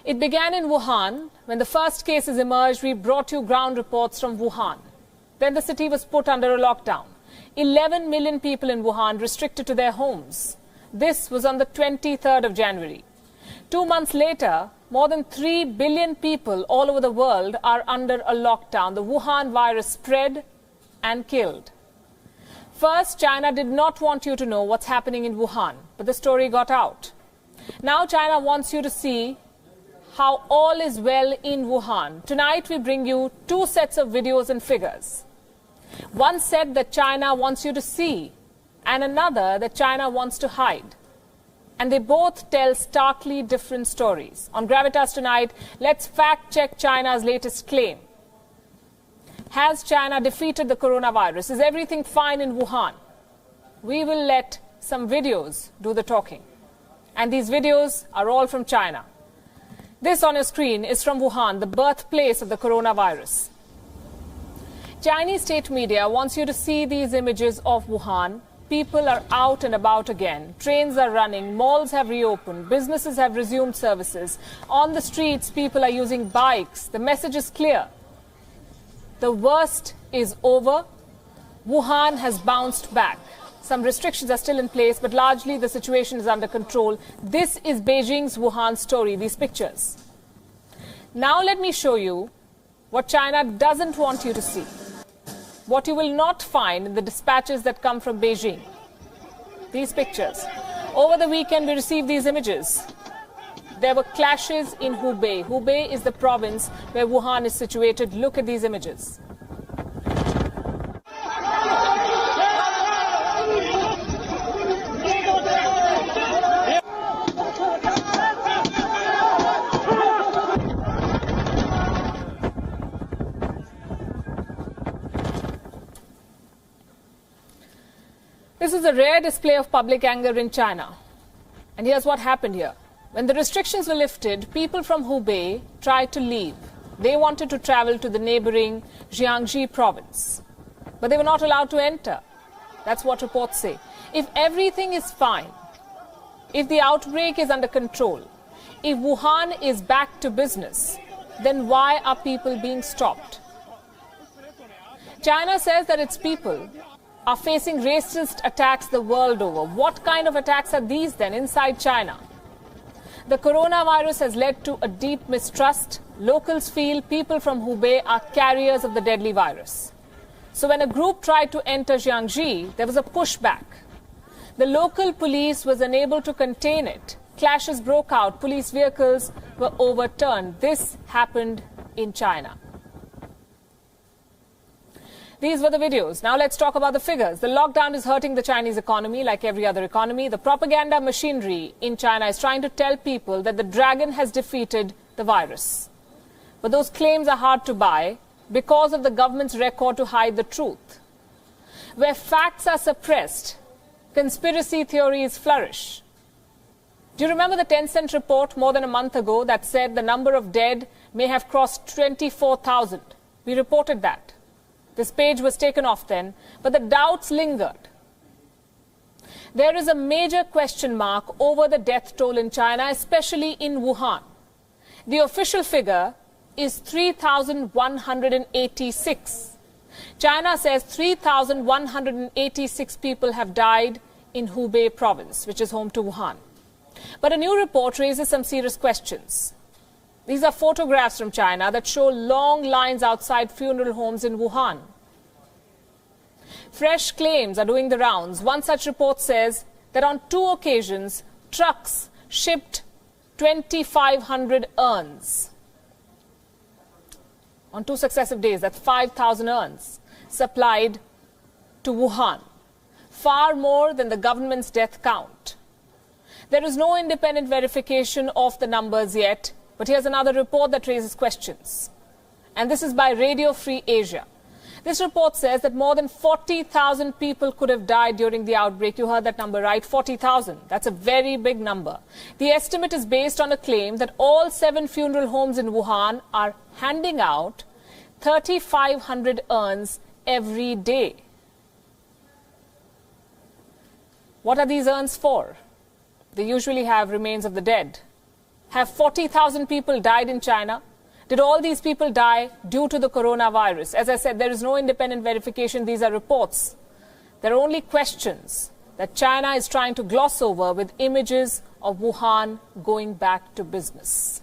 It began in Wuhan. When the first cases emerged, we brought you ground reports from Wuhan. Then the city was put under a lockdown. 11 million people in Wuhan restricted to their homes. This was on the 23rd of January. 2 months later, more than 3 billion people all over the world are under a lockdown. The Wuhan virus spread and killed. First, China did not want you to know what's happening in Wuhan, but the story got out. Now China wants you to see how all is well in Wuhan. Tonight we bring you 2 sets of videos and figures. One set that China wants you to see, and another that China wants to hide. And they both tell starkly different stories. On Gravitas tonight, let's fact-check China's latest claim. Has China defeated the coronavirus? Is everything fine in Wuhan? We will let some videos do the talking. And these videos are all from China. This on your screen is from Wuhan, the birthplace of the coronavirus. Chinese state media wants you to see these images of Wuhan. People are out and about again. Trains are running. Malls have reopened. Businesses have resumed services. On the streets, people are using bikes. The message is clear. The worst is over. Wuhan has bounced back. Some restrictions are still in place, but largely the situation is under control. This is Beijing's Wuhan story, these pictures. Now let me show you what China doesn't want you to see. What you will not find in the dispatches that come from Beijing. These pictures. Over the weekend, we received these images. There were clashes in Hubei. Hubei is the province where Wuhan is situated. Look at these images. This is a rare display of public anger in China. And here's what happened here. When the restrictions were lifted, people from Hubei tried to leave. They wanted to travel to the neighboring Jiangxi province. But they were not allowed to enter. That's what reports say. If everything is fine, if the outbreak is under control, if Wuhan is back to business, then why are people being stopped? China says that its people are facing racist attacks the world over. What kind of attacks are these then inside China? The coronavirus has led to a deep mistrust. Locals feel people from Hubei are carriers of the deadly virus. So when a group tried to enter Jiangxi, there was a pushback. The local police was unable to contain it. Clashes broke out. Police vehicles were overturned. This happened in China. These were the videos. Now let's talk about the figures. The lockdown is hurting the Chinese economy like every other economy. The propaganda machinery in China is trying to tell people that the dragon has defeated the virus. But those claims are hard to buy because of the government's record to hide the truth. Where facts are suppressed, conspiracy theories flourish. Do you remember the 10-cent report more than a month ago that said the number of dead may have crossed 24,000? We reported that. This page was taken off then, but the doubts lingered. There is a major question mark over the death toll in China, especially in Wuhan. The official figure is 3,186. China says 3,186 people have died in Hubei province, which is home to Wuhan. But a new report raises some serious questions. These are photographs from China that show long lines outside funeral homes in Wuhan. Fresh claims are doing the rounds. One such report says that on 2 occasions, trucks shipped 2,500 urns. On 2 successive days, that's 5,000 urns supplied to Wuhan. Far more than the government's death count. There is no independent verification of the numbers yet. But here's another report that raises questions. And this is by Radio Free Asia. This report says that more than 40,000 people could have died during the outbreak. You heard that number right, 40,000. That's a very big number. The estimate is based on a claim that all 7 funeral homes in Wuhan are handing out 3,500 urns every day. What are these urns for? They usually have remains of the dead. Have 40,000 people died in China? Did all these people die due to the coronavirus? As I said, there is no independent verification. These are reports. There are only questions that China is trying to gloss over with images of Wuhan going back to business.